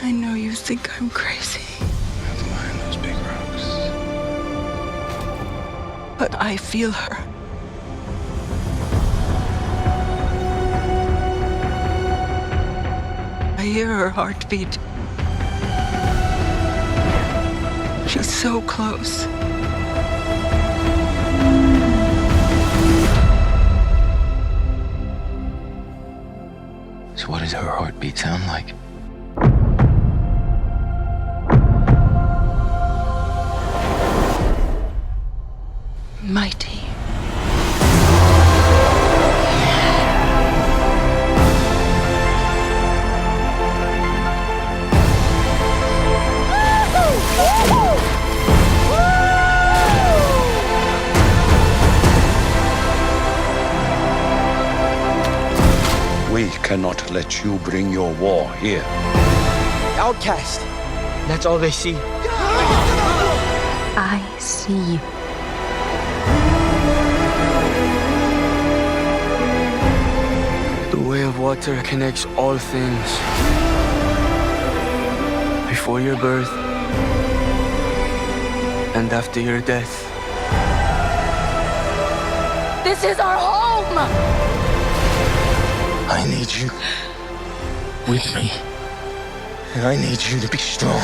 I know you think I'm crazy, Not behind those big rocks. but I feel her. I hear her heartbeat. She's so close. So what does her heartbeat sound like? Mighty. We cannot let you bring your war here. Outcast. That's all they see. I see you. The way of water connects all things. Before your birth and after your death. This is our home! I need you with me. And I need you to be strong.